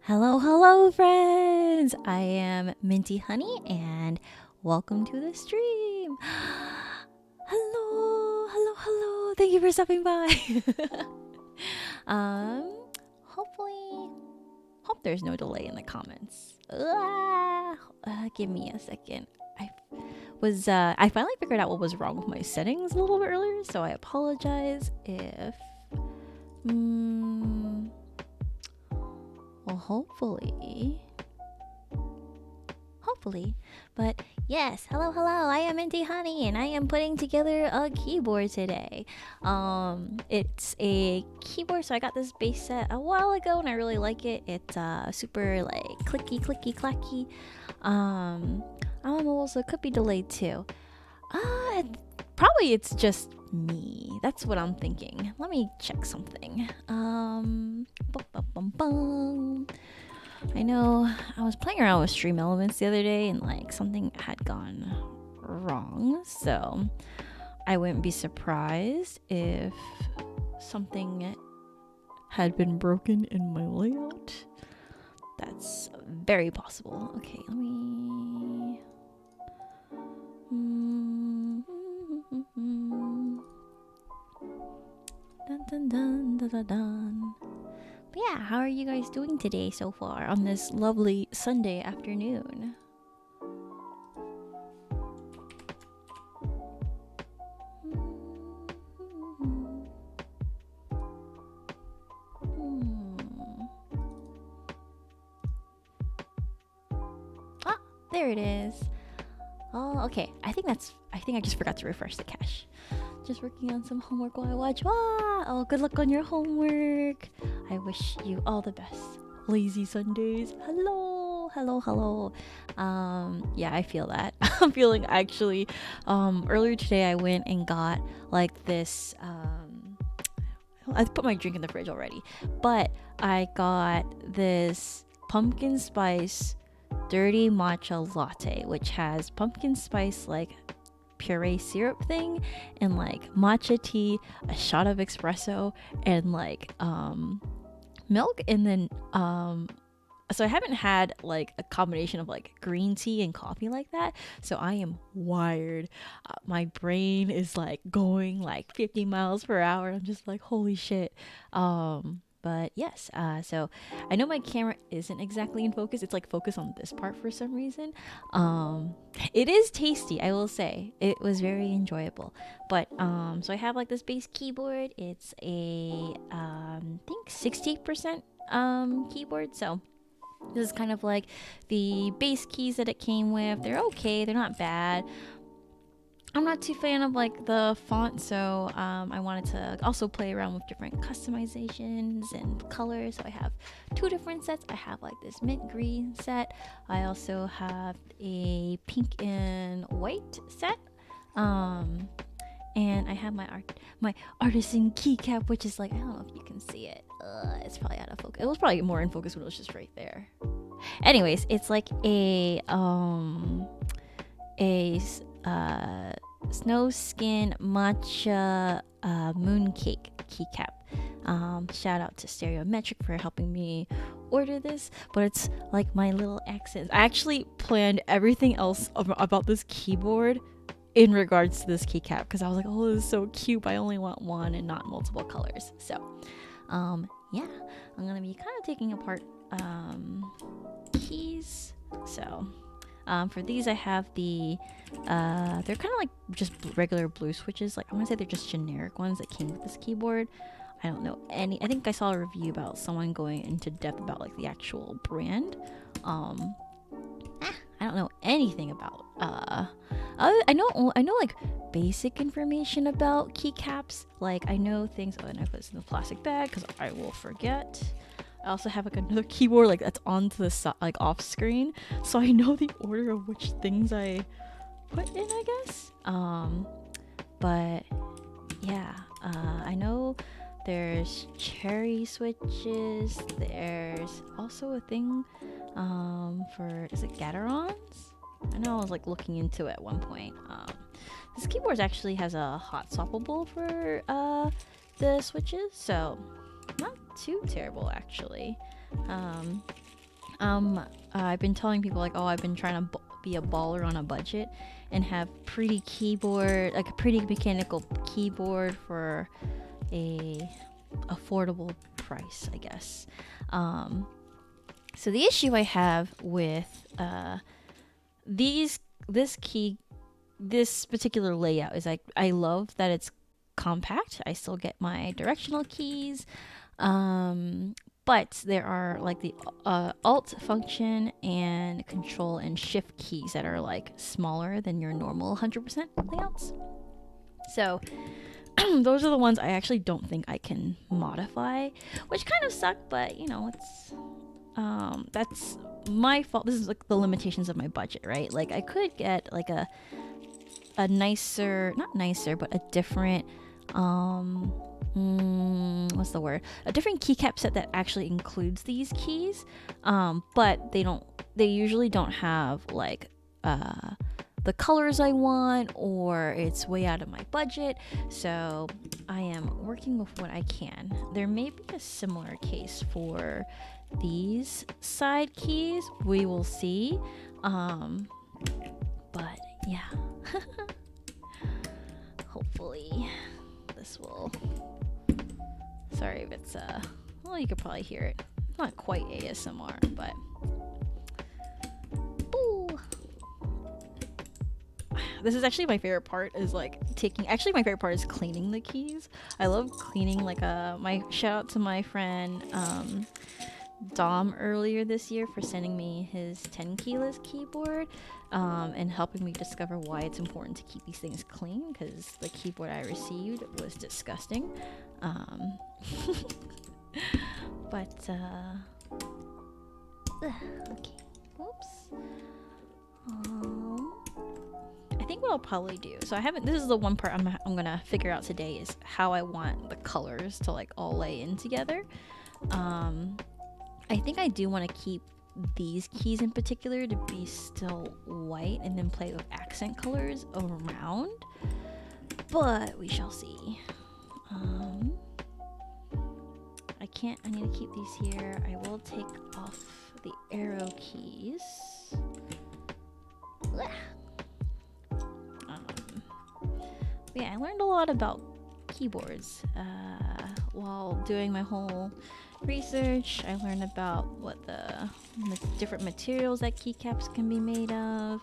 Hello, hello, friends! I am Minty Honey, and welcome to the stream. Hello, hello, hello! Thank you for stopping by. Hope there's no delay in the comments. Give me a second. I finally figured out what was wrong with my settings a little bit earlier, so I apologize if. Well, hopefully. But yes, hello, I am Minty Honey, and I am putting together a keyboard today. It's a keyboard, so I got this base set a while ago, and I really like it. It's super like clicky, clacky. I'm mobile, so it could be delayed too. Probably it's just me. That's what I'm thinking. Let me check something. I know I was playing around with Stream Elements the other day and like something had gone wrong, so I wouldn't be surprised if something had been broken in my layout. That's very possible. Okay, let me dun. But yeah, how are you guys doing today so far on this lovely Sunday afternoon? Ah, there it is. Oh, okay. I think I just forgot to refresh the cache. Just working on some homework while I watch. Oh, good luck on your homework. I wish you all the best. Lazy Sundays. Hello. Yeah, I feel that. I'm feeling actually, earlier today I went and got like this, I put my drink in the fridge already, but I got this pumpkin spice dirty matcha latte, which has pumpkin spice like puree syrup thing and like matcha tea, a shot of espresso, and like milk, and then so I haven't had like a combination of like green tea and coffee like that, so I am wired. My brain is like going like 50 miles per hour. I'm just like, holy shit. But yes, so I know my camera isn't exactly in focus. It's like focused on this part for some reason. It is tasty, I will say. It was very enjoyable. But so I have like this base keyboard. It's a I think 60% keyboard. So this is kind of like the base keys that it came with. They're okay. They're not bad. I'm not too fan of like the font, so I wanted to also play around with different customizations and colors. So I have two different sets. I have like this mint green set. I also have a pink and white set. And I have my artisan keycap, which is like, I don't know if you can see it. It's probably out of focus. It was probably more in focus when it was just right there. Anyways, it's like a snow skin matcha mooncake keycap. Shout out to Stereometric for helping me order this, but it's like my little accents. I actually planned everything else about this keyboard in regards to this keycap, because I was like, oh, this is so cute, but I only want one and not multiple colors. So yeah, I'm gonna be kind of taking apart keys. So for these, I have the they're kind of like just regular blue switches. Like I want to say they're just generic ones that came with this keyboard. I don't know any. I think I saw a review about someone going into depth about like the actual brand. I don't know anything about. I know like basic information about keycaps. Like I know things. Oh, and I put this in the plastic bag because I will forget. I also have like another keyboard like that's onto the side, like off screen, so I know the order of which things I put in, I guess. But yeah, I know there's cherry switches. There's also a thing for, is it Gatorons? I know I was like looking into it at one point. This keyboard actually has a hot swappable for the switches, so not too terrible actually. I've been telling people like, oh, I've been trying to be a baller on a budget and have pretty keyboard, like a pretty mechanical keyboard for a affordable price, I guess. So the issue I have with this particular layout is I love that it's compact. I still get my directional keys, but there are like the alt function and control and shift keys that are like smaller than your normal 100% layouts. So those are the ones I actually don't think I can modify, which kind of suck, but you know, it's that's my fault. This is like the limitations of my budget, right? Like I could get like a nicer, not nicer, but a different what's the word? A different keycap set that actually includes these keys. But they usually don't have like the colors I want, or it's way out of my budget. So I am working with what I can. There may be a similar case for these side keys. We will see. But yeah. Hopefully this will, sorry if it's well, you could probably hear it. Not quite ASMR, but boo. This is actually my favorite part, is like my favorite part is cleaning the keys. I love cleaning. Like my shout out to my friend Dom earlier this year for sending me his 10 keyless keyboard, and helping me discover why it's important to keep these things clean, because the keyboard I received was disgusting. But okay, oops. I think what I'll probably do, so this is the one part I'm gonna figure out today, is how I want the colors to like all lay in together. I think I do want to keep these keys in particular to be still white and then play with accent colors around, but we shall see. I need to keep these here. I will take off the arrow keys. Yeah, I learned a lot about keyboards while doing my whole research. I learned about what the different materials that keycaps can be made of,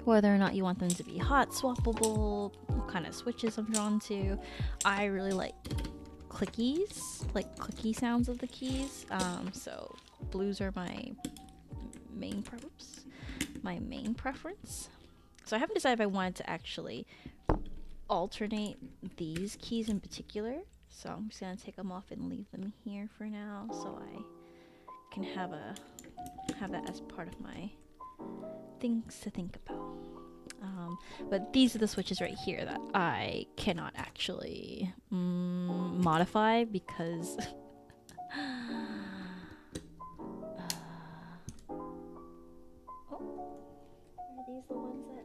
whether or not you want them to be hot swappable, what kind of switches I'm drawn to. I really like clickies, like clicky sounds of the keys. So blues are my main preference. So I haven't decided if I wanted to actually alternate these keys in particular. So I'm just gonna take them off and leave them here for now, so I can have that as part of my things to think about. But these are the switches right here that I cannot actually modify because are these the ones that?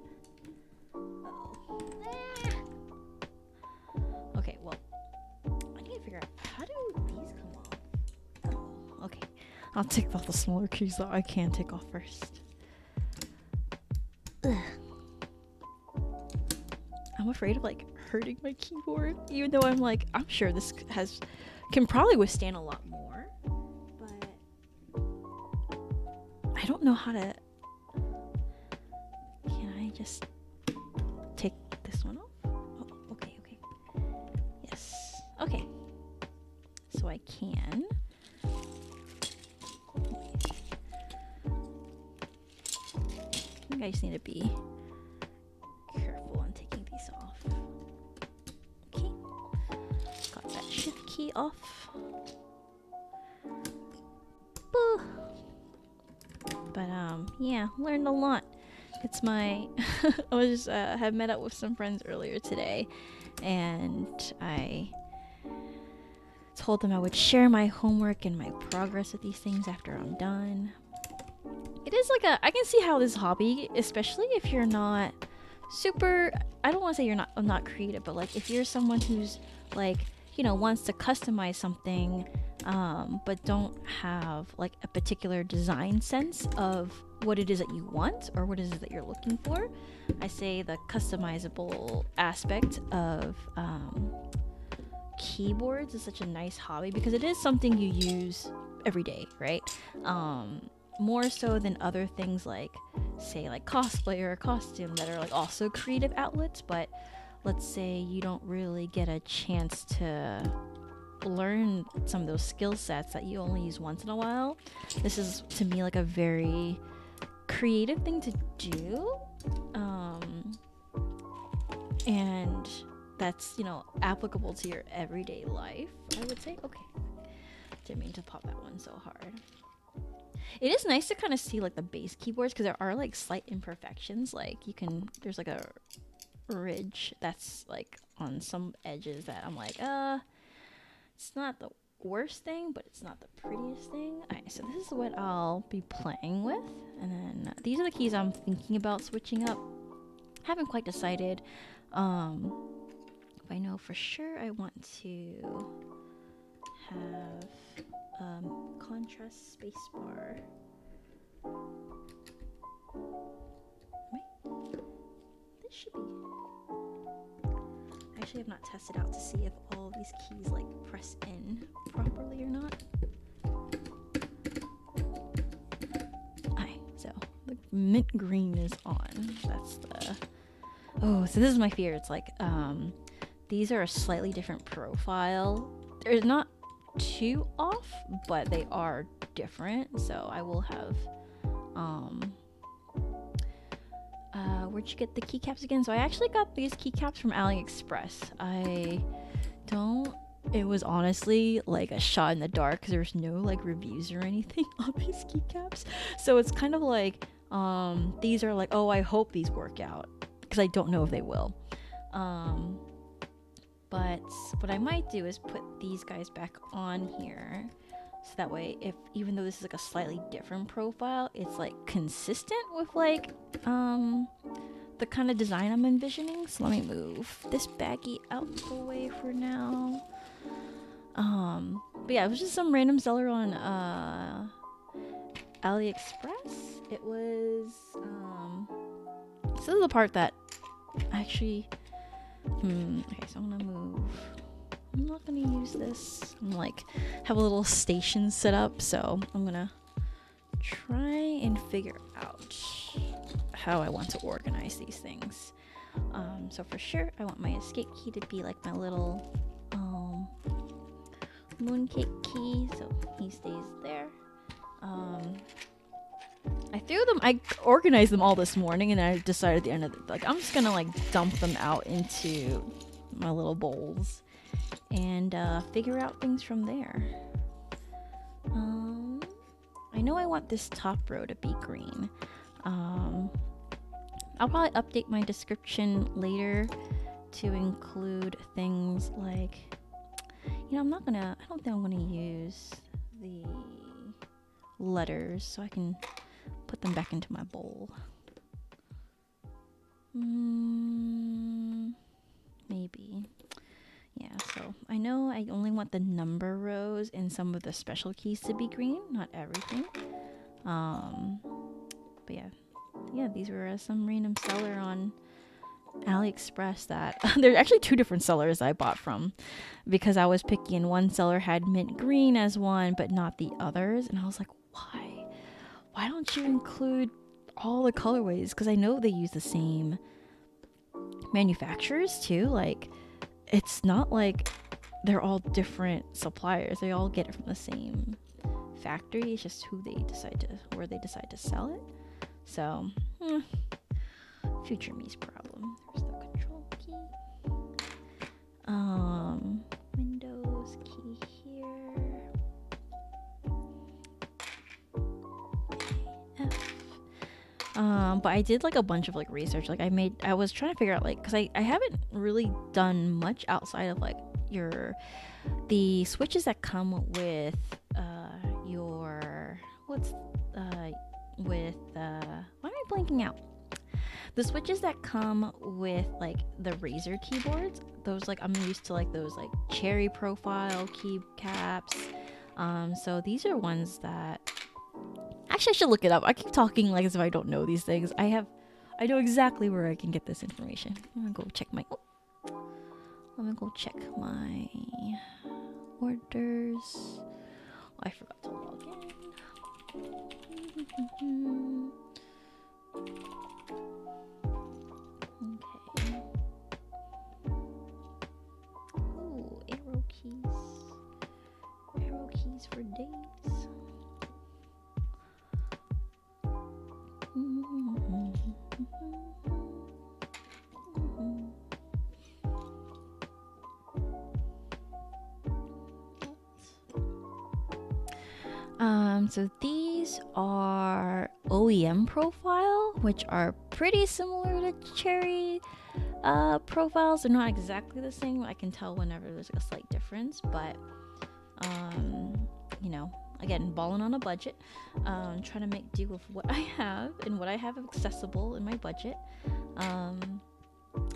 Okay, well, I need to figure out how do these come off. Oh, okay, I'll take off the smaller keys that I can take off first. Ugh. I'm afraid of like hurting my keyboard, even though I'm sure this can probably withstand a lot more, but I don't know how to. Can I just take this one off? Oh, okay. Yes. Okay. So I can. I think I just need to be careful on taking these off. Okay. Got that shift key off. Boo. But yeah, learned a lot. It's my I was had met up with some friends earlier today, and I told them I would share my homework and my progress with these things after I'm done. It is like I can see how this hobby, especially if you're not super, I don't want to say I'm not creative, but like if you're someone who's like, you know, wants to customize something, but don't have like a particular design sense of what it is that you want or what it is that you're looking for. I say the customizable aspect of keyboards is such a nice hobby because it is something you use every day, right? More so than other things like, say, like cosplay or a costume that are like also creative outlets, but let's say you don't really get a chance to learn some of those skill sets that you only use once in a while. This is to me like a very creative thing to do, and that's, you know, applicable to your everyday life, I would say. Okay, didn't mean to pop that one so hard. It is nice to kind of see like the base keyboards because there are like slight imperfections. Like there's like a ridge that's like on some edges that I'm like, it's not the worst thing, but it's not the prettiest thing. Alright, so this is what I'll be playing with, and then these are the keys I'm thinking about switching up. Haven't quite decided. I know for sure I want to have contrast spacebar. This should be. I actually have not tested out to see if all of these keys like press in properly or not. Alright, so the mint green is on. That's the. Oh, so this is my fear. It's like these are a slightly different profile. They're not too off, but they are different. So I will have where'd you get the keycaps again? So I actually got these keycaps from AliExpress. It was honestly like a shot in the dark because there's no like reviews or anything on these keycaps. So it's kind of like these are like, oh, I hope these work out because I don't know if they will. But what I might do is put these guys back on here, so that way, if even though this is like a slightly different profile, it's like consistent with like the kind of design I'm envisioning. So let me move this baggie out the way for now. But yeah, it was just some random seller on AliExpress. It was so this is the part that actually okay, so I'm gonna move. I'm not gonna use this. I'm like have a little station set up, so I'm gonna try and figure out how I want to organize these things. So for sure I want my escape key to be like my little mooncake key, so he stays there. I organized them all this morning, and then I decided at the end of it, like, I'm just gonna like dump them out into my little bowls and figure out things from there. I know I want this top row to be green. I'll probably update my description later to include things like, you know, I don't think I'm gonna use the letters, so I can put them back into my bowl. Maybe. Yeah, so I know I only want the number rows and some of the special keys to be green, not everything. But yeah, these were some random seller on AliExpress that there's actually two different sellers I bought from, because I was picky and one seller had mint green as one but not the others, and I was like, why don't you include all the colorways? Because I know they use the same manufacturers too. Like, it's not like they're all different suppliers. They all get it from the same factory. It's just where they decide to sell it. So future me's problem. There's the control key. Windows key here. But I did like a bunch of like research. Like I was trying to figure out, like, because I haven't really done much outside of like the switches that come with why am I blanking out? The switches that come with like the Razer keyboards, those, like, I'm used to like those like cherry profile keycaps. So these are ones that actually I should look it up. I keep talking like as if I don't know these things. I know exactly where I can get this information. I'm gonna go check my orders. I forgot to log in. Okay. Ooh, arrow keys. Arrow keys for days. So these are OEM profile, which are pretty similar to Cherry profiles. They're not exactly the same. I can tell whenever there's like a slight difference, but you know, again, balling on a budget, trying to make do with what I have and what I have accessible in my budget. I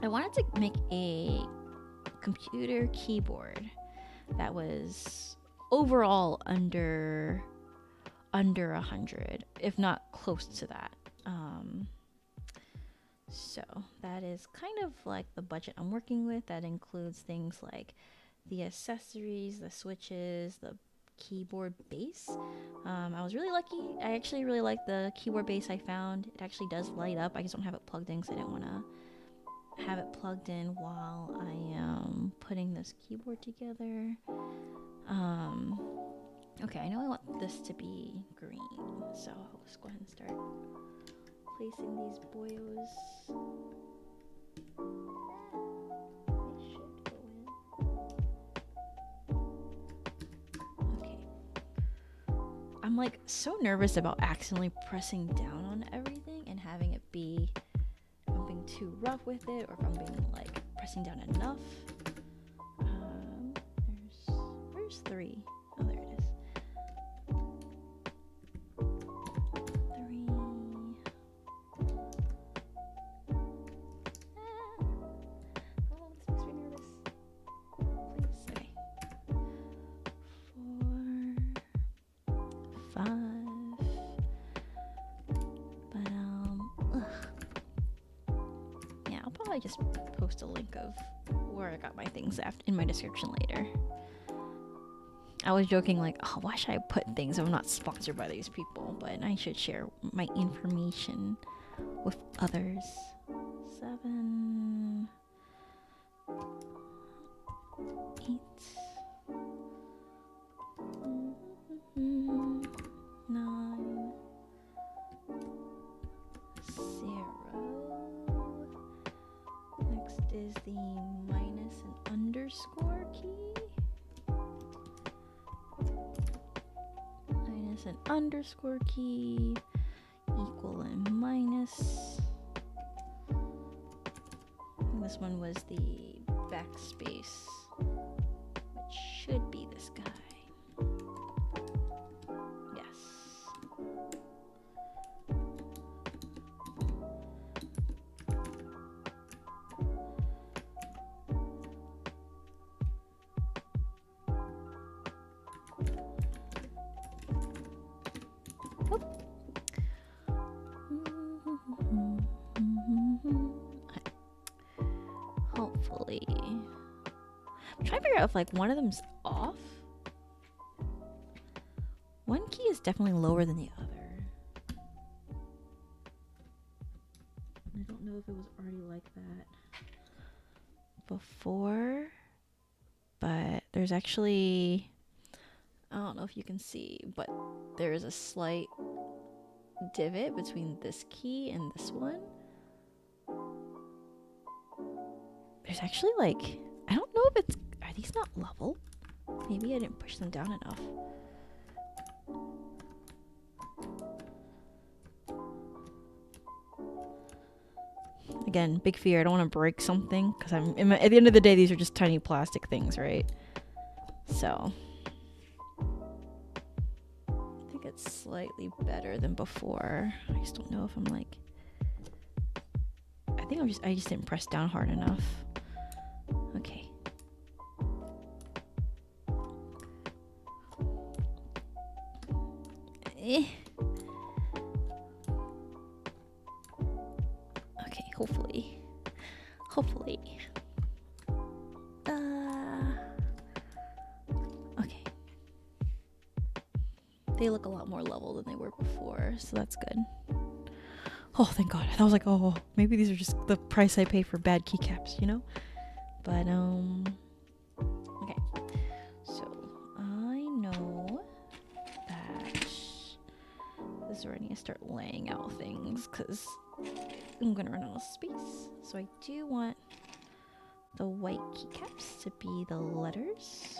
wanted to make a computer keyboard that was overall under 100, if not close to that. So that is kind of like the budget I'm working with. That includes things like the accessories, the switches, the keyboard base. I was really lucky. I actually really like the keyboard base I found. It actually does light up. I just don't have it plugged in because I didn't want to have it plugged in while I am putting this keyboard together. Okay, I know I want this to be green, so let's go ahead and start placing these boyos. They should go in. Okay. I'm like so nervous about accidentally pressing down on everything and having it be, if I'm being too rough with it or if I'm being like pressing down enough. Where's 3? Oh, there it is. 3. Oh, this makes me nervous. Please. Okay. 4, 5. But yeah, I'll probably just post a link of where I got my things in my description later. I was joking like, oh, why should I put things if I'm not sponsored by these people? But I should share my information with others. 7, 8, 9, 0. Next is the minus and underscore key. Minus an underscore key, equal and minus. And this one was the backspace, which should be this guy. Yes. Hopefully. I'm trying to figure out if like one of them's off. One key is definitely lower than the other. I don't know if it was already like that before, but there's actually, I don't know if you can see, but there is a slight divot between this key and this one. There's actually like, I don't know if are these not level? Maybe I didn't push them down enough. Again, big fear. I don't want to break something because at the end of the day, these are just tiny plastic things, right? So I think it's slightly better than before. I just don't know if I'm like, I just didn't press down hard enough. Okay. Okay, hopefully. Hopefully. Okay. They look a lot more level than they were before, so that's good. Oh, thank God. I was like, oh, maybe these are just the price I pay for bad keycaps, you know? But, okay. So, I know that this is where I need to start laying out things, because I'm going to run out of space. So I do want the white keycaps to be the letters.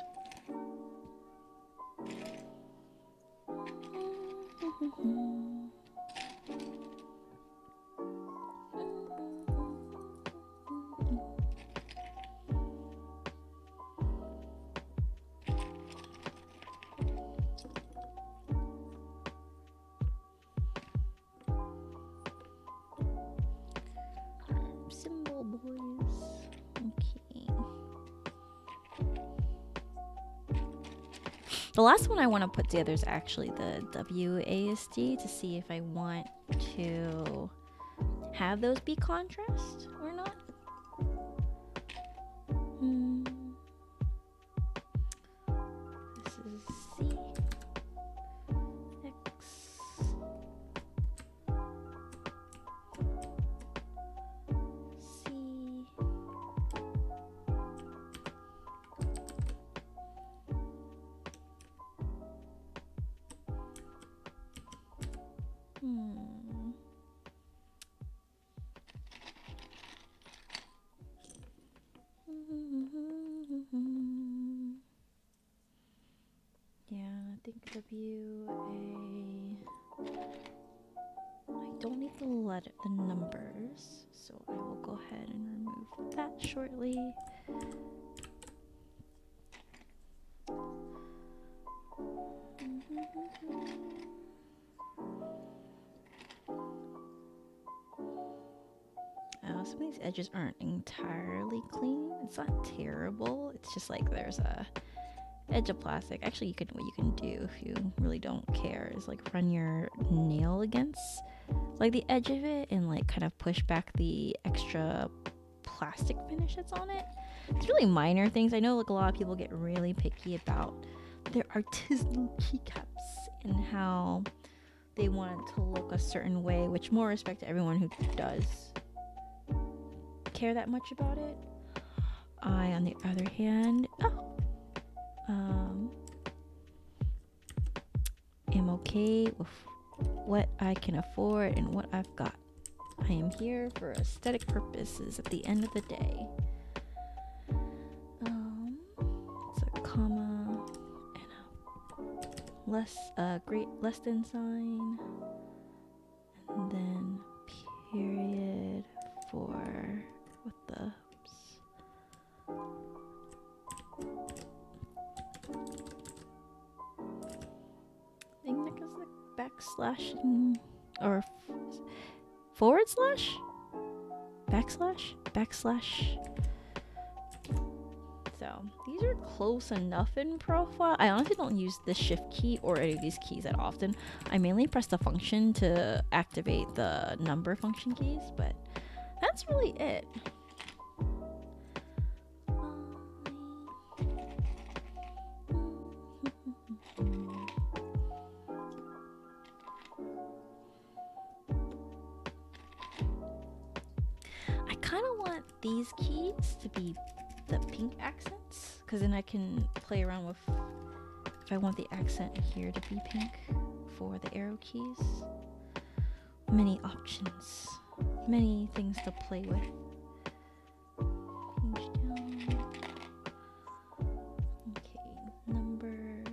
Symbol boys. Okay. The last one I want to put together is actually the WASD to see if I want to have those be contrast or not. This is C, X, C, yeah, I think I don't need the numbers, so I will go ahead and remove that shortly. Some of these edges aren't entirely clean. It's not terrible. It's just like there's a edge of plastic. Actually, what you can do if you really don't care is like run your nail against like the edge of it and like kind of push back the extra plastic finish that's on it. It's really minor things. I know like a lot of people get really picky about their artisanal keycaps and how they want it to look a certain way, which more respect to everyone who does care that much about it. I, on the other hand, am okay with what I can afford and what I've got. I am here for aesthetic purposes at the end of the day. It's a comma and a great less than sign, and then period for what the I think that goes like backslash or forward slash backslash. So these are close enough in profile. I honestly don't use the shift key or any of these keys that often. I mainly press the function to activate the number function keys, but that's really it. I kind of want these keys to be the pink accents, because then I can play around with if I want the accent here to be pink for the arrow keys. Many options, many things to play with. Page down. Okay, number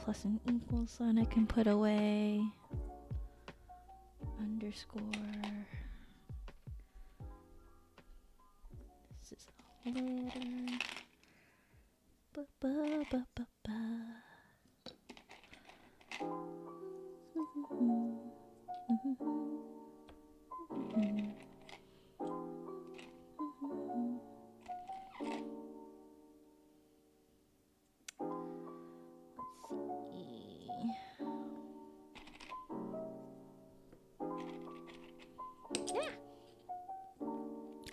plus an equal sign I can put away. Underscore. This is a letter. Ba ba ba ba ba. Let's see. I think I want to put a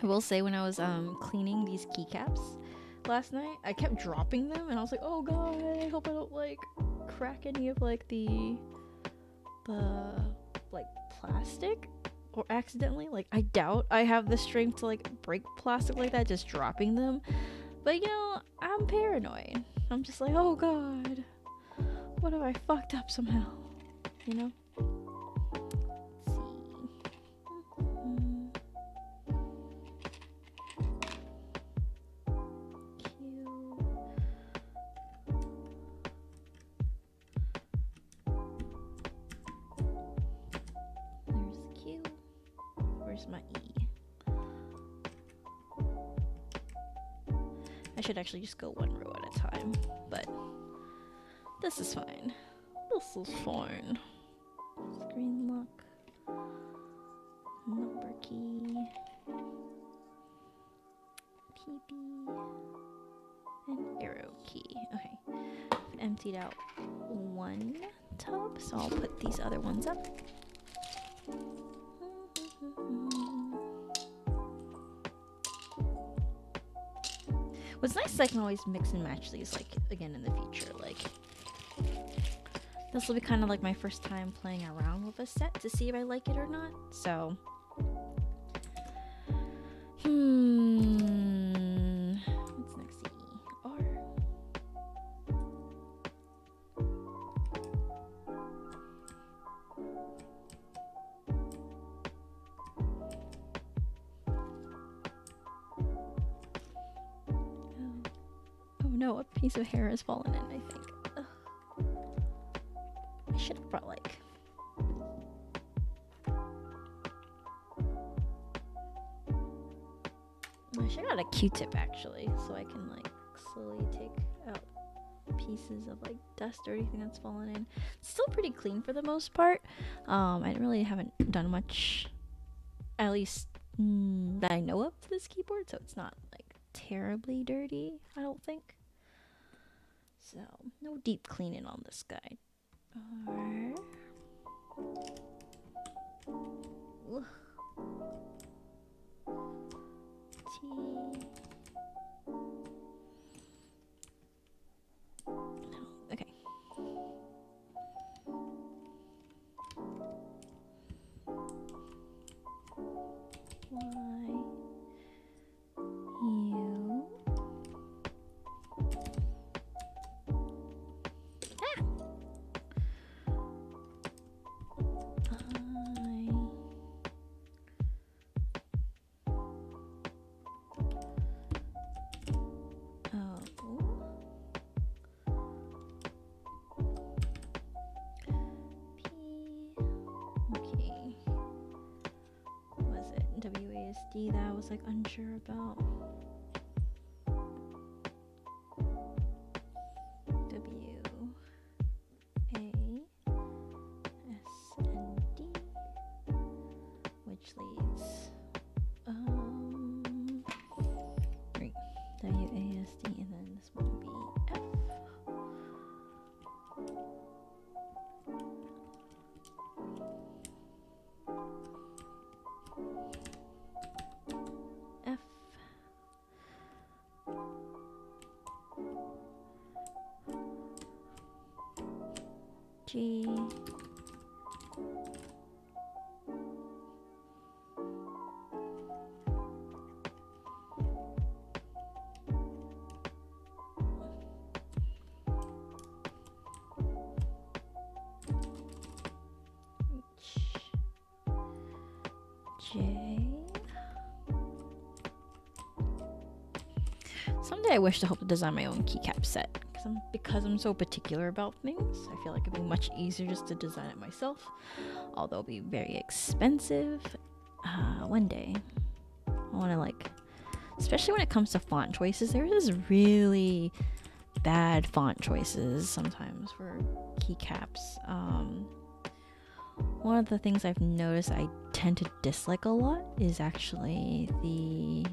I will say, when I was cleaning these keycaps last night, I kept dropping them, and I was like, oh god, I hope I don't like crack any of like the like plastic, or accidentally. Like, I doubt I have the strength to like break plastic like that just dropping them. But you know, I'm paranoid. I'm just like, oh god, what if I fucked up somehow? You know? Let's see. There's Q. Where's my E? I should actually just go one row at a time, but this is fine. This is fine. Screen lock. Number key. PB. And arrow key. Okay. I've emptied out one tub, so I'll put these other ones up. What's nice is I can always mix and match these, like, again in the future. Like, this will be kind of like my first time playing around with a set to see if I like it or not. So, what's next? E, R. Oh no, a piece of hair has fallen in, I think. Ugh. I should have brought like... I should have got a Q-tip actually, so I can like slowly take out pieces of like dust or anything that's fallen in. It's still pretty clean for the most part. I really haven't done much, at least that I know of, to this keyboard, so it's not like terribly dirty, I don't think. So, no deep cleaning on this guy. T. Okay. Y. U. WASD that I was like unsure about. W A S and D, which leads right, WASD, and then this one will be F. G. J. Someday I wish to hope to design my own keycap set. Because I'm so particular about things, I feel like it'd be much easier just to design it myself, although it'll be very expensive. One day I want to, like, especially when it comes to font choices, there is really bad font choices sometimes for keycaps. One of the things I've noticed I tend to dislike a lot is actually the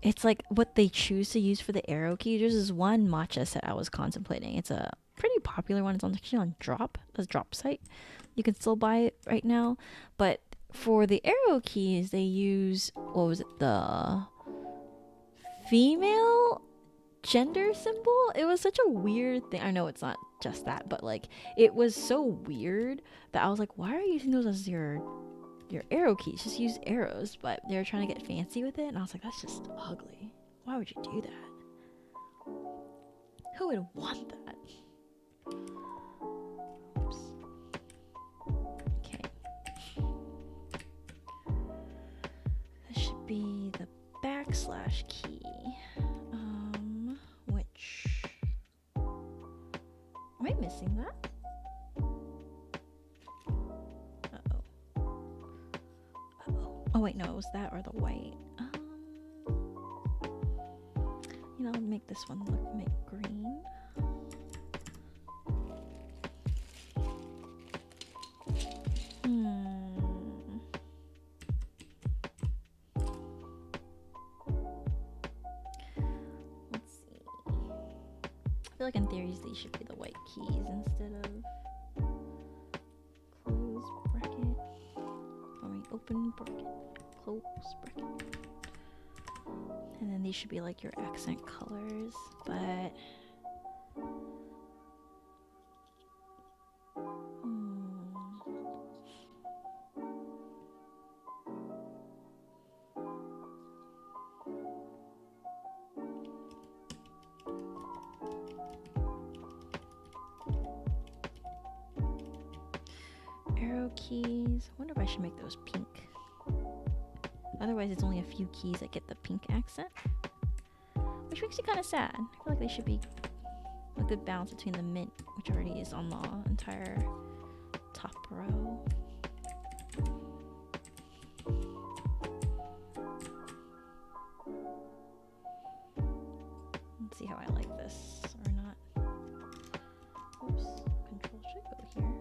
it's like what they choose to use for the arrow key. There's this one matcha set I was contemplating. It's a pretty popular one. It's actually on a drop site. You can still buy it right now. But for the arrow keys, they use, what was it, the female gender symbol? It was such a weird thing. I know it's not just that, but like it was so weird that I was like, why are you using those as your arrow keys? Just use arrows. But they were trying to get fancy with it, and I was like, that's just ugly. Why would you do that? Who would want that? Oops. Okay. This should be the backslash key. Which, am I missing that? Oh wait, no, it was that or the white. You know, I'll make this one look mint green. Let's see. I feel like in theory these should be the white keys instead of close bracket. Open bracket, close bracket. And then these should be like your accent colors, but arrow keys. I wonder if I should make those pink. Otherwise, it's only a few keys that get the pink accent, which makes me kind of sad. I feel like they should be a good balance between the mint, which already is on the entire top row. Let's see how I like this or not. Oops, control should go here.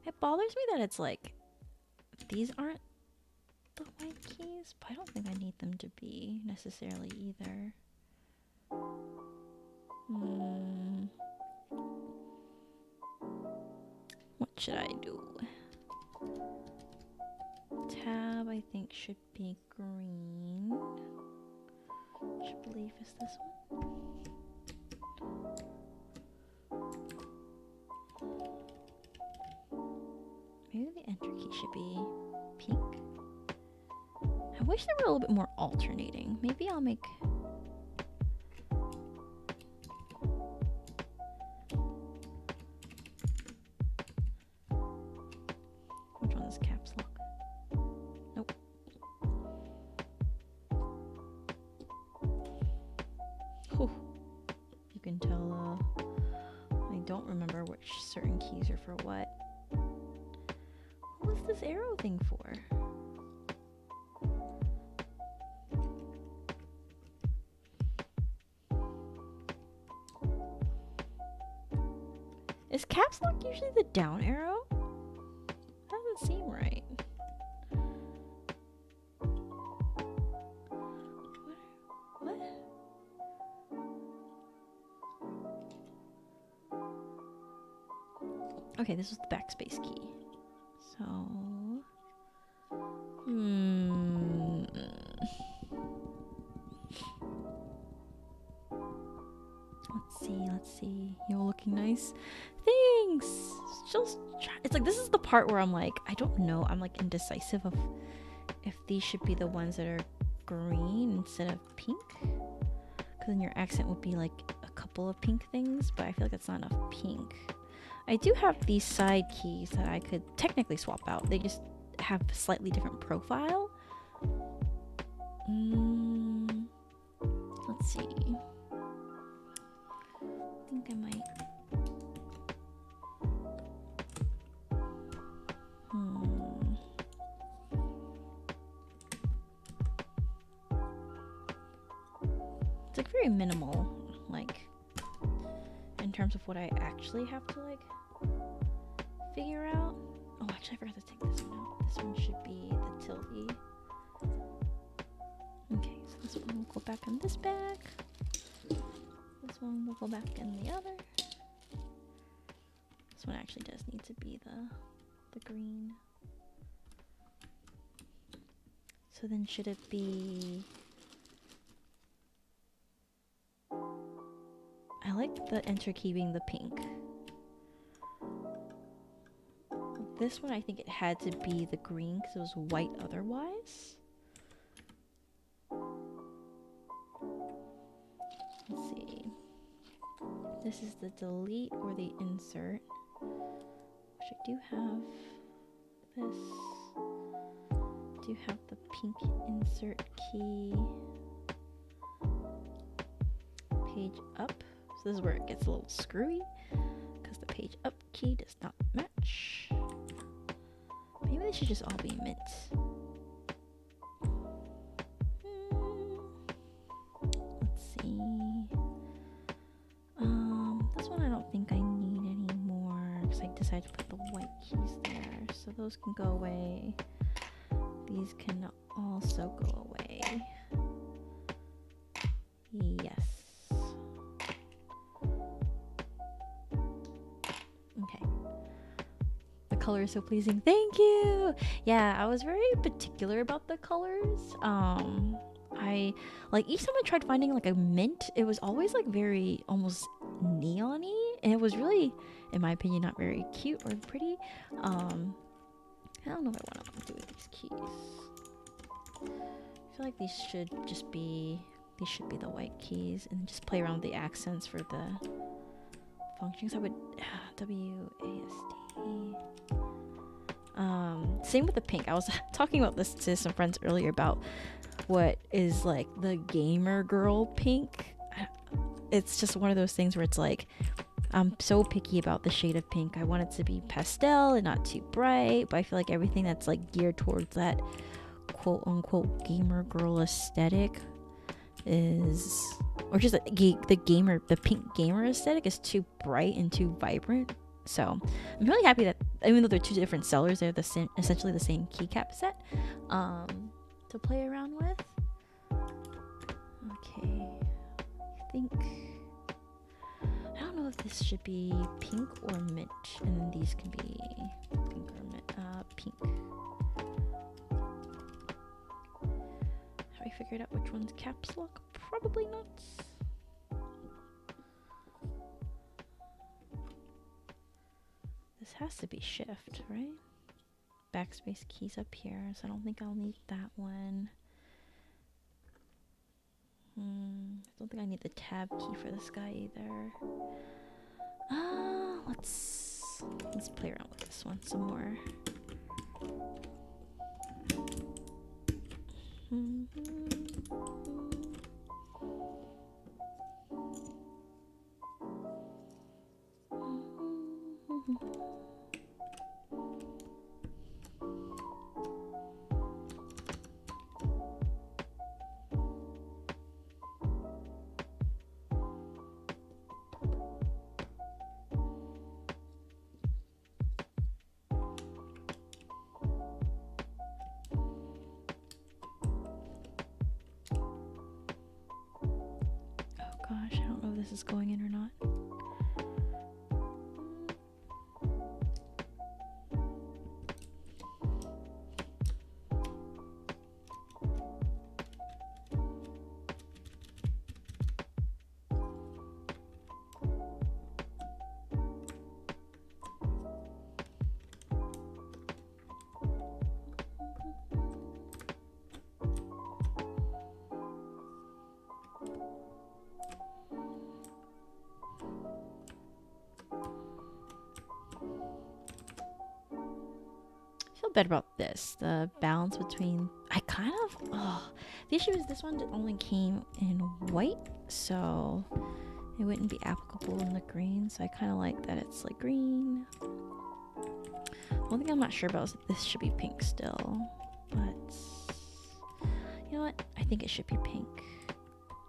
It bothers me that it's like these aren't the white keys, but I don't think I need them to be necessarily either. What should I do? Tab I think should be green, which I believe is this one. Maybe the enter key should be pink. I wish they were a little bit more alternating. Maybe I'll make... Which one is caps lock? Nope. Whew. You can tell I don't remember which certain keys are for what. What's this arrow thing for? Is caps lock usually the down arrow? That doesn't seem right. What? Okay, this is the backspace key. So, let's see. You're looking nice. Thanks. It's like, this is the part where I'm like, I don't know. I'm like indecisive of if these should be the ones that are green instead of pink. Because then your accent would be like a couple of pink things, but I feel like it's not enough pink. I do have these side keys that I could technically swap out. They just have a slightly different profile. Let's see. think I might. It's like very minimal, like in terms of what I actually have to like figure out. Oh, actually, I forgot to take this one out. This one should be the tilty. Okay, so this one will go back in this bag. This one will go back in the other. This one actually does need to be the green. So then should it be... I like the enter key being the pink. This one I think it had to be the green because it was white otherwise. Let's see. This is the delete or the insert. Which I do have this. I do have the pink insert key. Page up. So this is where it gets a little screwy because the page up key does not match. Maybe they should just all be mint. Let's see. This one I don't think I need anymore because I decided to put the white keys there. So those can go away. These can also go away. Yes. Okay. The color is so pleasing. Thank you. Yeah, I was very particular about the colors. I like each time I tried finding like a mint, it was always like very almost neon-y, and it was really, in my opinion, not very cute or pretty. I don't know what I want to do with these keys. I feel like these should just be, these should be the white keys, and just play around with the accents for the functions. I would WASD. Same with the pink. I was talking about this to some friends earlier about what is like the gamer girl pink. It's just one of those things where it's like, I'm so picky about the shade of pink. I want it to be pastel and not too bright, but I feel like everything that's like geared towards that quote unquote gamer girl aesthetic is, or just the pink gamer aesthetic is too bright and too vibrant. So I'm really happy that even though they're two different sellers, they're the same, essentially the same keycap set to play around with. Okay, I think, I don't know if this should be pink or mint, and then these can be pink or mint. Pink. Have I figured out which one's caps lock? Probably not. This has to be shift, right? Backspace keys up here, so I don't think I'll need that one. I don't think I need the tab key for this guy either. Let's play around with this one some more. Gosh, I don't know if this is going in or not. Bit about this, the balance between, I kind of, the issue is this one only came in white, so it wouldn't be applicable in the green, so I kind of like that it's like green. One thing I'm not sure about is that this should be pink still, but you know what? I think it should be pink,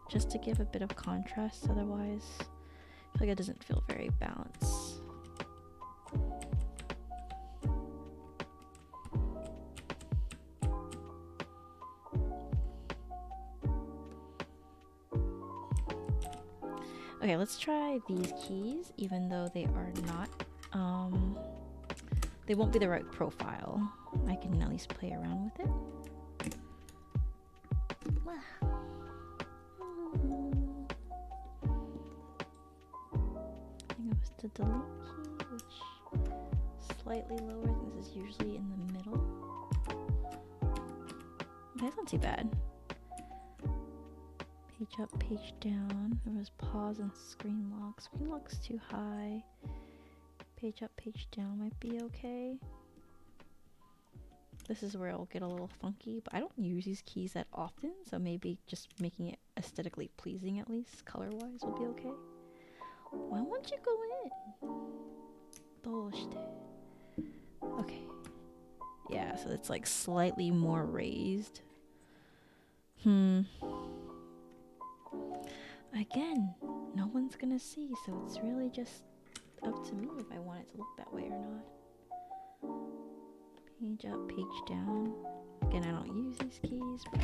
just to give a bit of contrast. Otherwise, I feel like it doesn't feel very balanced. Okay, let's try these keys, even though they are not, they won't be the right profile. I can at least play around with it. I think it was the delete key, which is slightly lower. I think this is usually in the middle. Okay, that's not too bad. Page up, page down. There was pause and screen lock. Screen lock's too high. Page up, page down might be okay. This is where it'll get a little funky, but I don't use these keys that often, so maybe just making it aesthetically pleasing, at least color-wise, will be okay. Why won't you go in? Okay. Yeah, so it's like slightly more raised. Again, no one's gonna see, so it's really just up to me if I want it to look that way or not. Page up, page down. Again, I don't use these keys, but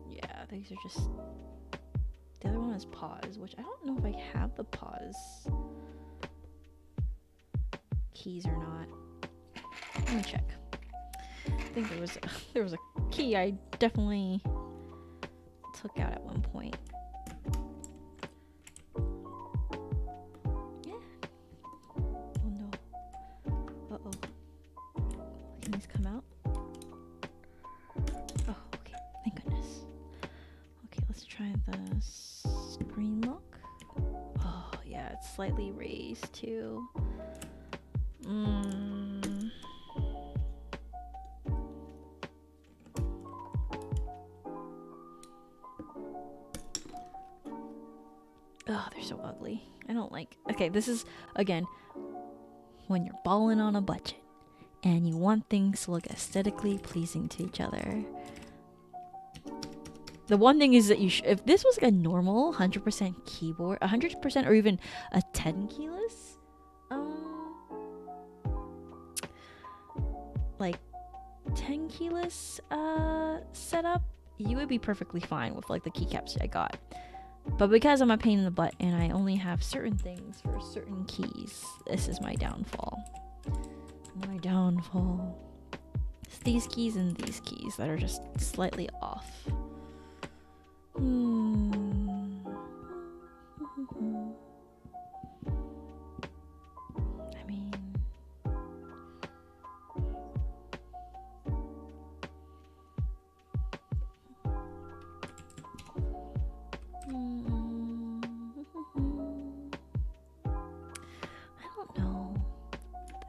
yeah, these are just... The other one is pause, which I don't know if I have the pause keys or not. Let me check. I think there was a key I definitely took out at one point. Yeah. Oh no. Uh-oh. Can these come out? Oh, okay. Thank goodness. Okay, let's try the screen lock. Oh, yeah, it's slightly raised too. Oh, they're so ugly. I don't like... Okay, this is, again, when you're balling on a budget and you want things to look aesthetically pleasing to each other. The one thing is that you if this was like a normal 100% keyboard, 100% or even a 10 keyless, like 10 keyless setup, you would be perfectly fine with like the keycaps I got. But because I'm a pain in the butt and I only have certain things for certain keys, this is my downfall. My downfall. It's these keys and these keys that are just slightly off. I mean...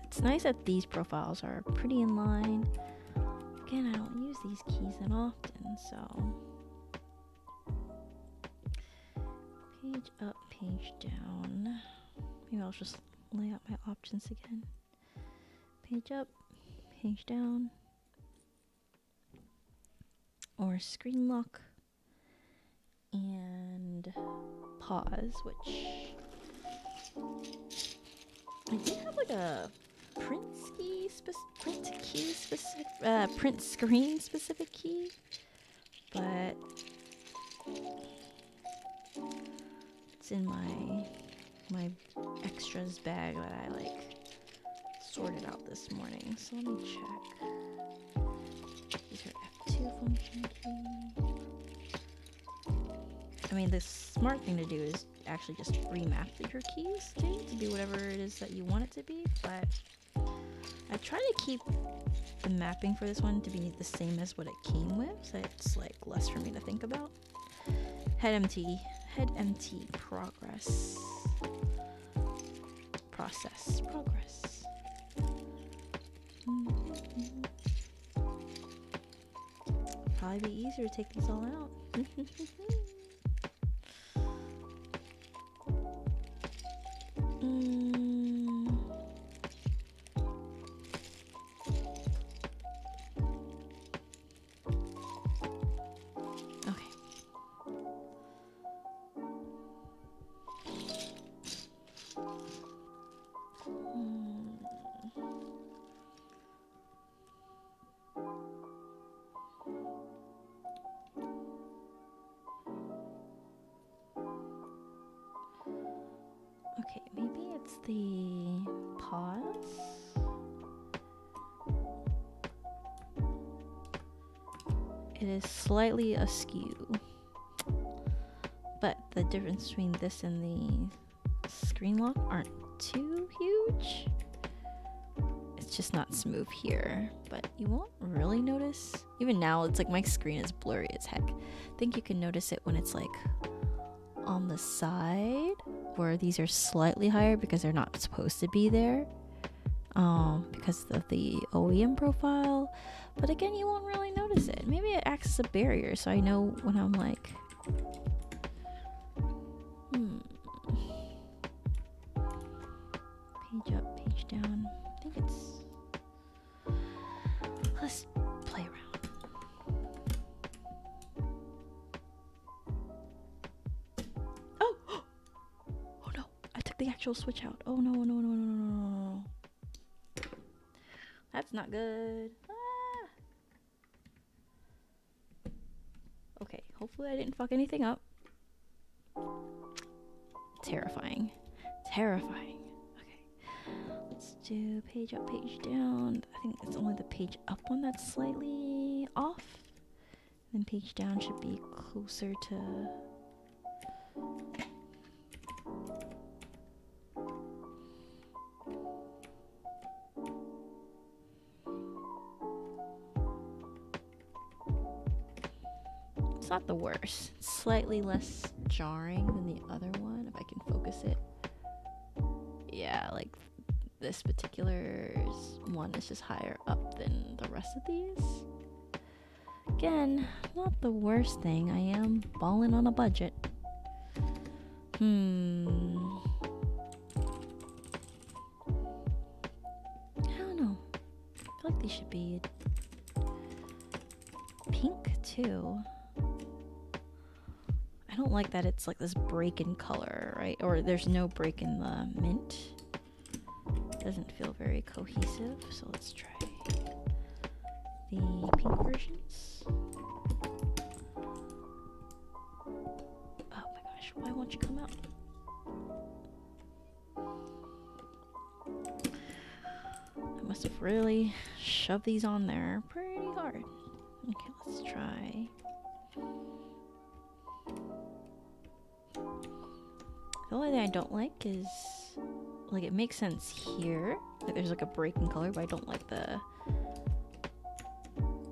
It's nice that these profiles are pretty in line. Again, I don't use these keys that often, so... Page up, page down. Maybe I'll just lay out my options again. Page up, page down. Or screen lock. And pause, which... I did have like a print screen specific key, but it's in my extras bag that I like sorted out this morning. So let me check. These are F2 function keys. I mean, the smart thing to do is actually just remap your keys to do whatever it is that you want it to be, but I try to keep the mapping for this one to be the same as what it came with, so it's like less for me to think about. Head empty progress. Probably be easier to take these all out. Okay, maybe it's the pause. It is slightly askew, but the difference between this and the screen lock aren't too huge. It's just not smooth here, but you won't really notice. Even now, it's like my screen is blurry as heck. I think you can notice it when it's like on the side, where these are slightly higher because they're not supposed to be there, because of the OEM profile. But again, you won't really notice it. Maybe it acts as a barrier, so I know when I'm like, page up, page down. I think it's, let's play around. Oh! Oh no, I took the actual switch out. Oh no, no, no, no, no, no, no. That's not good. Ah. Okay, hopefully I didn't fuck anything up. Terrifying. Terrifying. Okay. Let's do page up, page down. I think it's only the page up one that's slightly off. Then page down should be closer to... It's not the worst. It's slightly less jarring than the other one, if I can focus it. Yeah, like this particular one is just higher up than the rest of these. Again, not the worst thing. I am balling on a budget. I don't know. I feel like these should be pink too. I don't like that it's like this break in color, right? Or there's no break in the mint. Doesn't feel very cohesive, so let's try the pink versions. Oh my gosh, why won't you come out? I must have really shoved these on there pretty hard. Okay, let's try. The only thing I don't like is, like, it makes sense here, like there's like a break in color, but I don't like the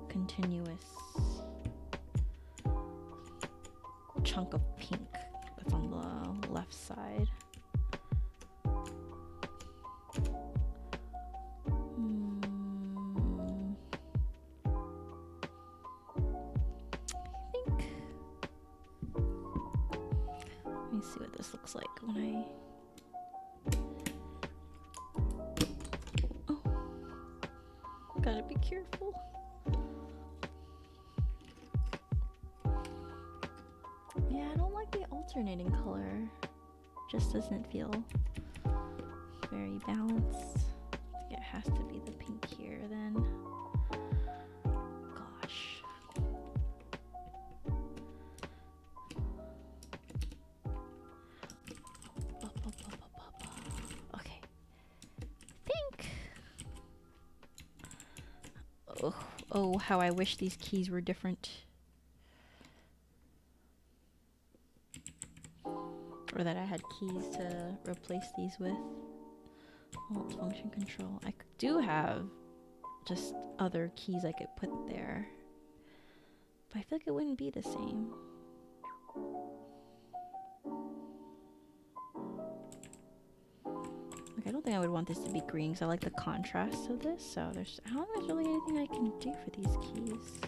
continuous chunk of pink that's on the left side. Let me see what this looks like when I... Oh, gotta be careful. Yeah, I don't like the alternating color. Just doesn't feel very balanced. I think it has to be the pink here then. Gosh. Okay. I think. Oh, how I wish these keys were different. Or that I had keys to replace these with. Alt function control. I do have just other keys I could put there, but I feel like it wouldn't be the same. Like, I don't think I would want this to be green because I like the contrast of this. So I don't think there's really anything I can do for these keys.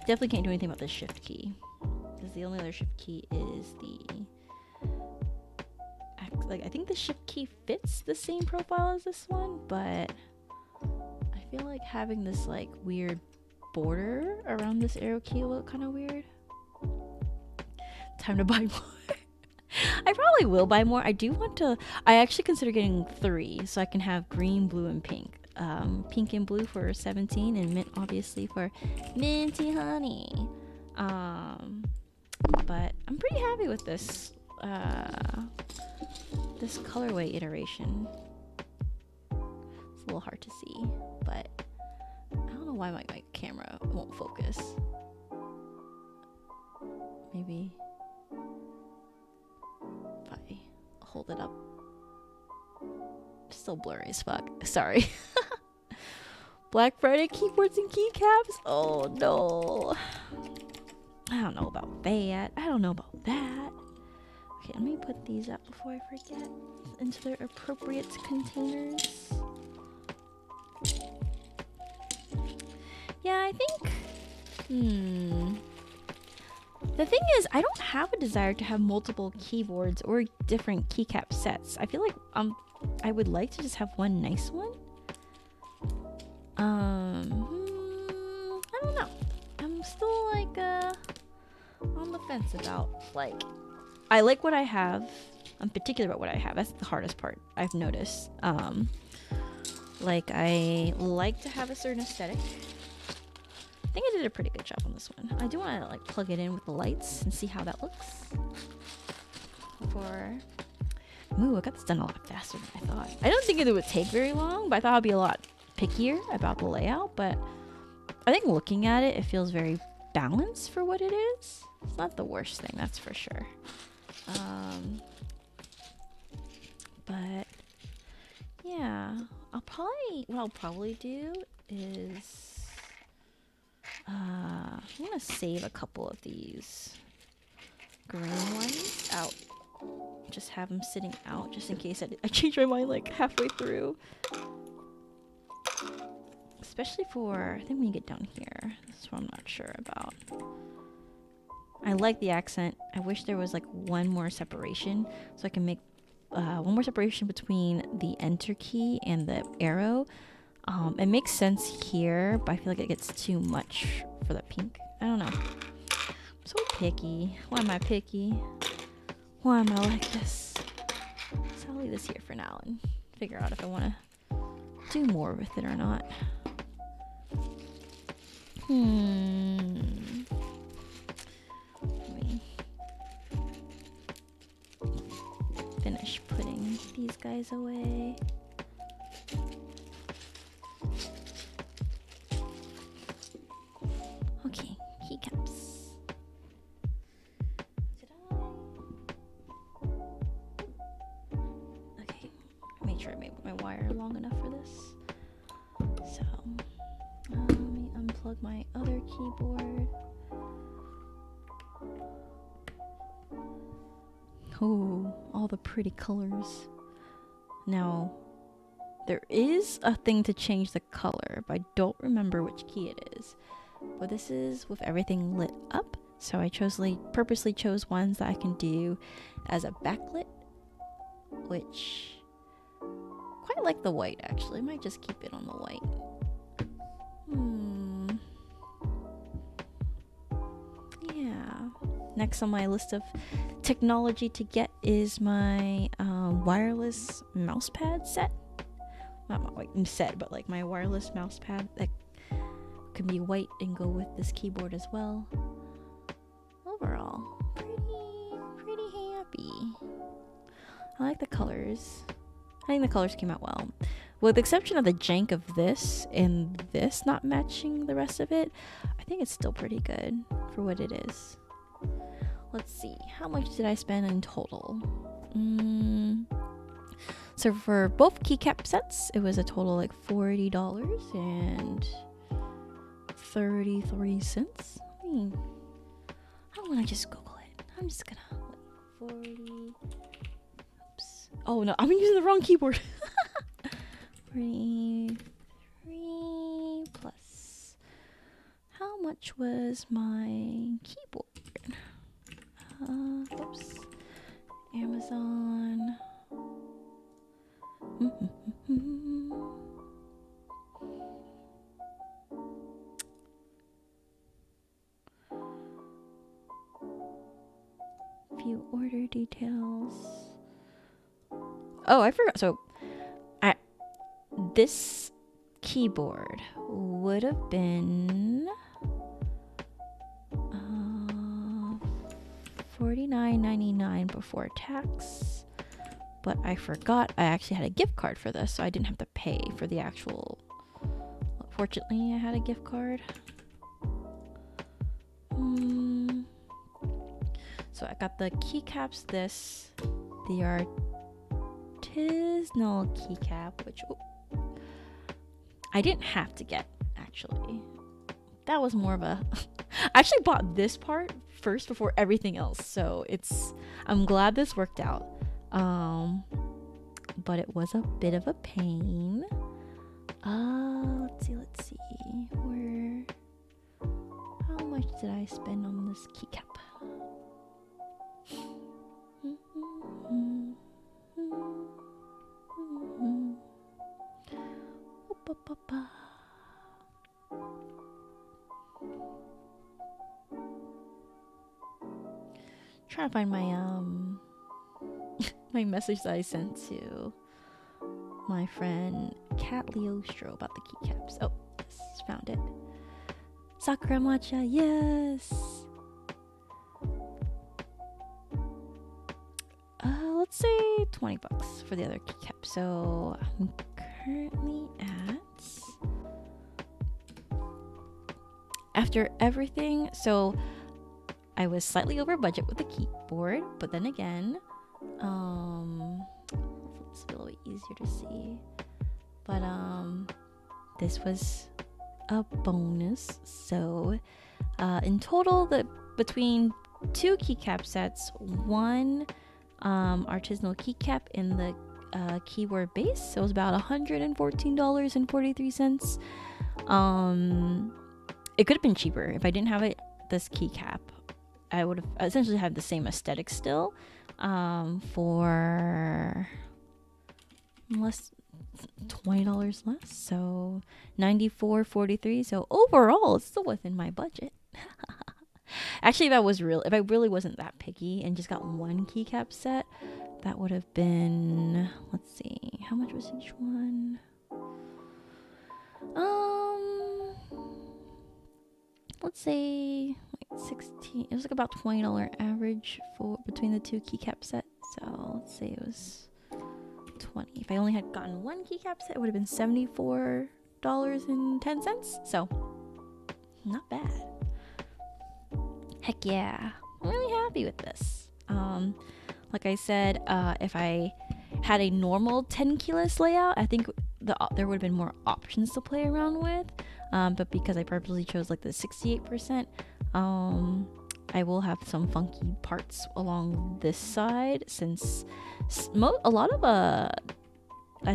Definitely can't do anything about the shift key, because the only other shift key is the X like I think the shift key fits the same profile as this one, but I feel like having this like weird border around this arrow key will look kind of weird. Time to buy more. I probably will buy more. I actually consider getting 3 so I can have green, blue, and pink. Pink and blue for 17 and mint obviously for minty honey. But I'm pretty happy with this this colorway iteration. It's a little hard to see, but I don't know why my camera won't focus. Maybe if I hold it up. Still blurry as fuck. Sorry. Black Friday keyboards and keycaps? Oh no. I don't know about that. I don't know about that. Okay, let me put these up before I forget into their appropriate containers. Yeah, I think... The thing is, I don't have a desire to have multiple keyboards or different keycap sets. I feel like I would like to just have one nice one. I don't know. I'm still like on the fence about like I like what I have. I'm particular about what I have. That's the hardest part I've noticed. Like I like to have a certain aesthetic. I think I did a pretty good job on this one. I do want to like plug it in with the lights and see how that looks. Ooh, I got this done a lot faster than I thought. I don't think it would take very long, but I thought I'd be a lot pickier about the layout. But I think looking at it, it feels very balanced for what it is. It's not the worst thing, that's for sure. But yeah, what I'll probably do is I'm gonna save a couple of these green ones out. Just have them sitting out just in case I change my mind like halfway through. Especially for, I think when you get down here, that's what I'm not sure about. I like the accent. I wish there was like one more separation so I can make one more separation between the enter key and the arrow. It makes sense here, but I feel like it gets too much for the pink. I don't know. I'm so picky. Why am I picky? Why am I like this? So I'll leave this here for now and figure out if I want to do more with it or not. Let me finish putting these guys away. Okay, keycaps. Okay, make sure I made my wire long enough for this. So, let me unplug my other keyboard. Oh, all the pretty colors. Now, there is a thing to change the color, but I don't remember which key it is. But this is with everything lit up, so I purposely chose ones that I can do as a backlit, which quite like the white actually. I might just keep it on the white. Yeah. Next on my list of technology to get is my wireless mouse pad set. Not my set, but like my wireless mouse pad that can be white and go with this keyboard as well. Overall, pretty happy. I like the colors. I think the colors came out well. With the exception of the jank of this and this not matching the rest of it, I think it's still pretty good for what it is. Let's see, how much did I spend in total? So for both keycap sets, it was a total like $40.33. I don't want to just Google it. I'm just gonna 40. Oops. Oh no, I'm using the wrong keyboard. 43 plus. How much was my keyboard? Oops. Amazon. Few order details. Oh, I forgot. So, this keyboard would have been $49.99 before tax, but I forgot I actually had a gift card for this, so I didn't have to pay for the actual. Fortunately, I had a gift card. So I got the keycaps, the artisanal keycap, which I didn't have to get, actually. That was more of a I actually bought this part first before everything else, so I'm glad this worked out. But it was a bit of a pain. Let's see. How much did I spend on this keycap? Trying to find my my message that I sent to my friend Kat Leostro about the keycaps. Oh, yes, found it. Sakura matcha, yes. Let's say $20 for the other keycap. So I'm currently at, after everything, so I was slightly over budget with the keyboard, but then again, it's a little bit easier to see, but this was a bonus. So in total, between two keycap sets, one artisanal keycap in the keyboard base, so it was about $114.43. It could have been cheaper if I didn't have this keycap. I would have essentially had the same aesthetic still, for less, $20 less, so $94.43. So overall, it's still within my budget. Actually, if I really wasn't that picky and just got one keycap set, that would have been, let's see, how much was each one? Let's say like 16. It was like about $20 average for between the two keycap sets. So let's say it was 20. If I only had gotten one keycap set, it would have been $74.10. So not bad. Heck yeah, I'm really happy with this. Like I said, if I had a normal 10 keyless layout, I think there would have been more options to play around with. But because I purposely chose like the 68%, I will have some funky parts along this side, since a lot of I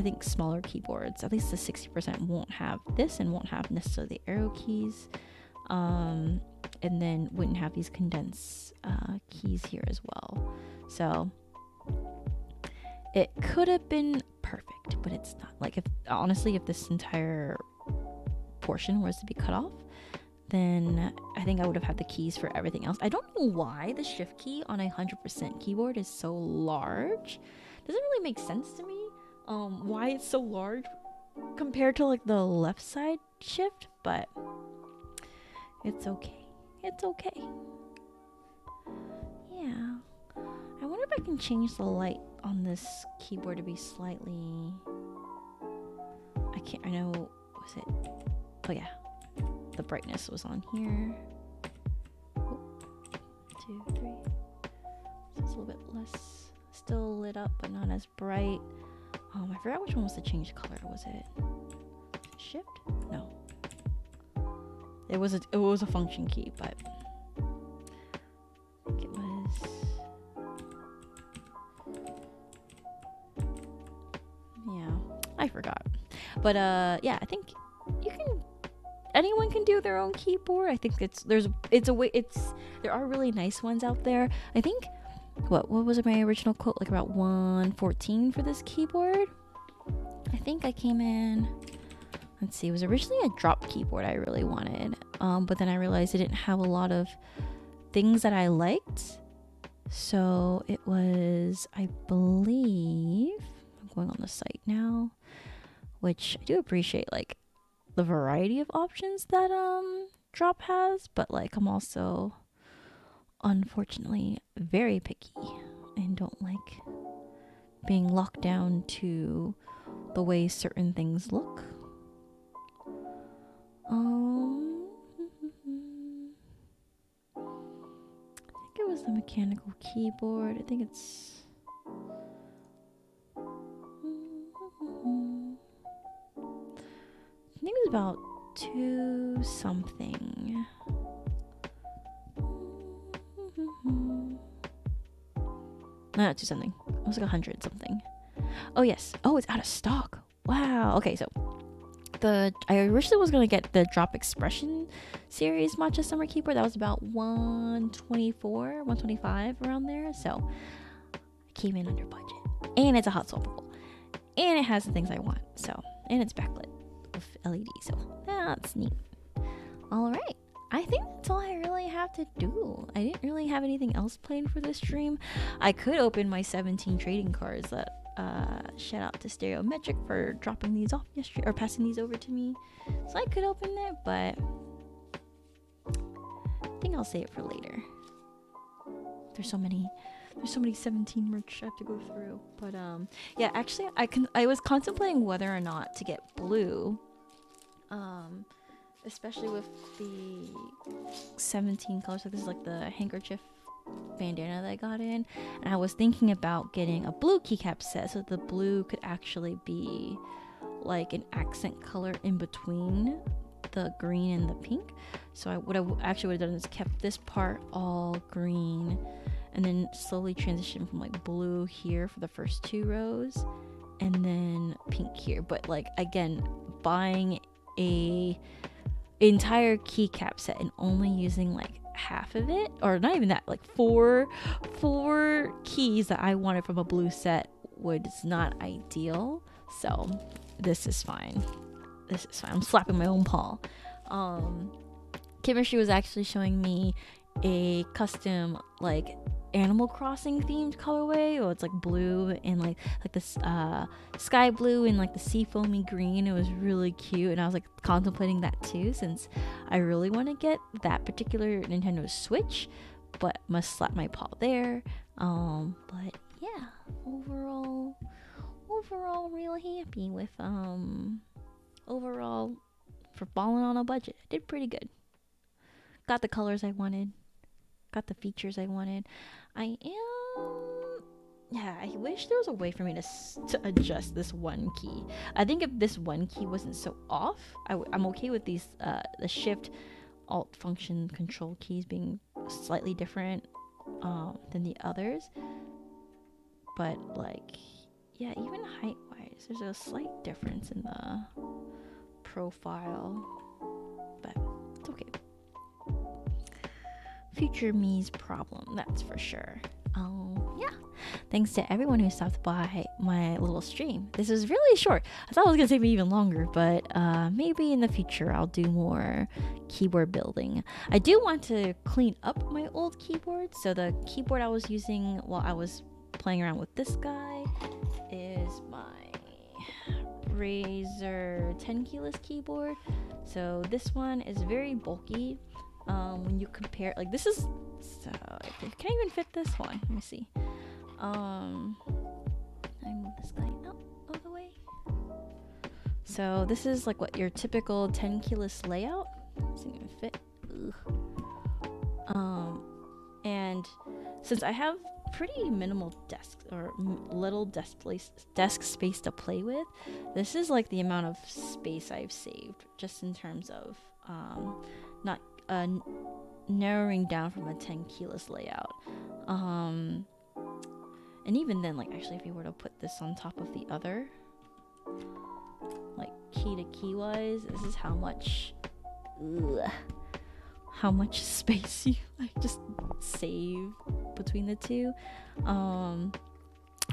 think smaller keyboards, at least the 60%, won't have this and won't have necessarily the arrow keys, and then wouldn't have these condense keys here as well. So it could have been perfect, but it's not. Like, if this entire portion was to be cut off, then I think I would have had the keys for everything else. I don't know why the shift key on a 100% keyboard is so large. Doesn't really make sense to me why it's so large compared to like the left side shift, but it's okay. It's okay. Yeah. I wonder if I can change the light on this keyboard to be slightly... I know, was it... Oh yeah, the brightness was on here. 2, 3. So it's a little bit less, still lit up, but not as bright. I forgot which one was the change color. Was it shift? No. It was a function key, but I think it was. Yeah, I forgot. But yeah, I think anyone can do their own keyboard. I think there are really nice ones out there. I think what was my original quote, like about $114 for this keyboard. I think I came in, let's see, it was originally a drop keyboard I really wanted, but then I realized it didn't have a lot of things that I liked. So it was, I believe, I'm going on the site now, which I do appreciate, like, the variety of options that drop has, but like I'm also unfortunately very picky and don't like being locked down to the way certain things look. I think it was the mechanical keyboard. I think it's I think it was about 2 something. No, not 2 something. It was like 100 something. Oh yes. Oh, it's out of stock. Wow. Okay, so I originally was gonna get the Drop Expression series matcha summer keyboard. That was about 124, 125 around there. So I came in under budget, and it's a hot swappable, and it has the things I want. So, and it's backlit with LED. So that's neat. All right. I think that's all I really have to do. I didn't really have anything else planned for this stream. I could open my 17 trading cards that shout out to Stereometric for dropping these off yesterday or passing these over to me. So I could open it, but I think I'll save it for later. There's so many 17 merch I have to go through. But yeah, actually I was contemplating whether or not to get blue. Especially with the 17 colors. So this is like the handkerchief bandana that I got in, and I was thinking about getting a blue keycap set, so the blue could actually be like an accent color in between the green and the pink. So what I actually would have done is kept this part all green, and then slowly transition from like blue here for the first 2 rows, and then pink here. But like again, buying a entire keycap set and only using like half of it, or not even that, like four keys that I wanted from a blue set was not ideal. So this is fine. I'm slapping my own paw. Chemistry was actually showing me a custom like Animal Crossing themed colorway. Oh, it's like blue and like this sky blue and like the sea foamy green. It was really cute, and I was like contemplating that too, since I really want to get that particular Nintendo Switch, but must slap my paw there. But yeah, overall really happy with overall for balling on a budget. I did pretty good. Got the colors I wanted. Got the features I wanted. I wish there was a way for me to adjust this one key. I think if this one key wasn't so off, I'm okay with these the shift, alt, function, control keys being slightly different than the others. But like, yeah, even height wise, there's a slight difference in the profile, but it's okay. Future me's problem, that's for sure. Yeah, thanks to everyone who stopped by my little stream. This was really short. I thought it was gonna take me even longer, but maybe in the future I'll do more keyboard building. I do want to clean up my old keyboard. So the keyboard I was using while I was playing around with this guy is my Razer 10 keyless keyboard. So this one is very bulky. When you compare, like, this is, so can I even fit this one? Let me see. I move this guy out of the way. So this is like what your typical 10 keyless layout. This doesn't even fit. Ugh. And since I have pretty minimal desks or little desk space to play with, this is like the amount of space I've saved just in terms of not narrowing down from a 10 keyless layout. And even then, like, actually if you were to put this on top of the other, like key to key wise, this is how much space you like just save between the two.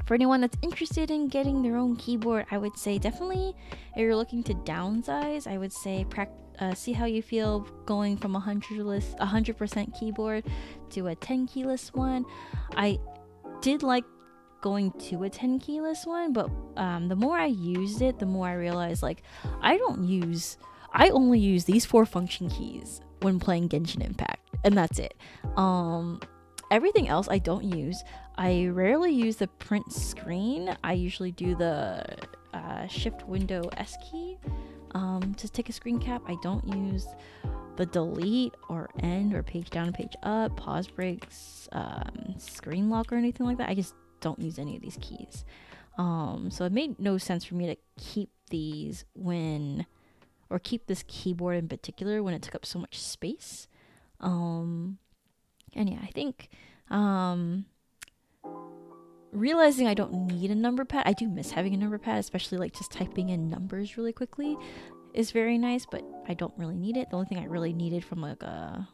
For anyone that's interested in getting their own keyboard, I would say definitely, if you're looking to downsize, I would say see how you feel going from a 100% keyboard to a 10 keyless one. I did like going to a 10 keyless one, but the more I used it, the more I realized like I only use these 4 function keys when playing Genshin Impact, and that's it. Everything else I don't use. I rarely use the print screen. I usually do the shift window S key to take a screen cap. I don't use the delete or end or page down and page up, pause breaks, screen lock or anything like that. I just don't use any of these keys. So it made no sense for me to keep these keep this keyboard in particular when it took up so much space. And yeah, I think realizing I don't need a number pad. I do miss having a number pad, especially like just typing in numbers really quickly is very nice, but I don't really need it. The only thing I really needed from like the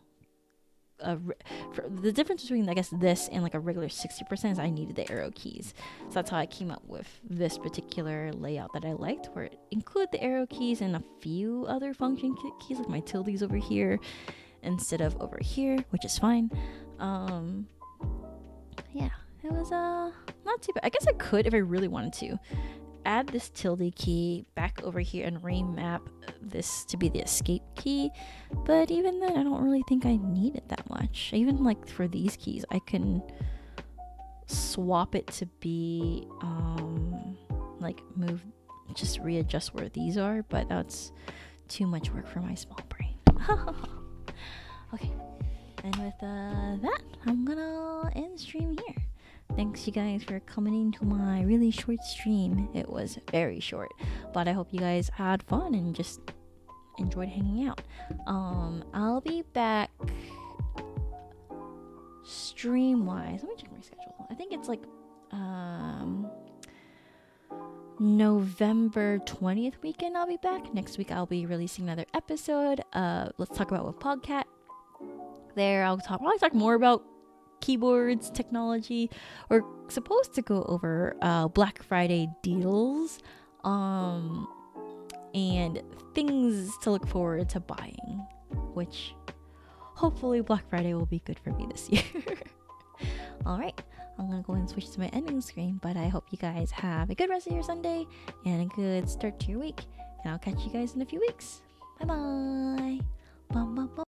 difference between I guess this and like a regular 60% is I needed the arrow keys. So that's how I came up with this particular layout that I liked, where it included the arrow keys and a few other function keys like my tildes over here instead of over here, which is fine. Yeah, it was not too bad. I guess I could, if I really wanted to, add this tilde key back over here and remap this to be the escape key, but even then I don't really think I need it that much. Even like for these keys I can swap it to be like just readjust where these are, but that's too much work for my small brain. Okay, and with that, I'm gonna end the stream here. Thanks you guys for coming into my really short stream. It was very short, but I hope you guys had fun and just enjoyed hanging out. I'll be back stream wise. Let me check my schedule. I think it's like November 20th weekend I'll be back. Next week I'll be releasing another episode. Let's talk about with Podcat. There I'll probably talk more about keyboards, technology. We're supposed to go over Black Friday deals and things to look forward to buying, which hopefully Black Friday will be good for me this year. Alright, I'm gonna go and switch to my ending screen, but I hope you guys have a good rest of your Sunday and a good start to your week, and I'll catch you guys in a few weeks. Bye bye.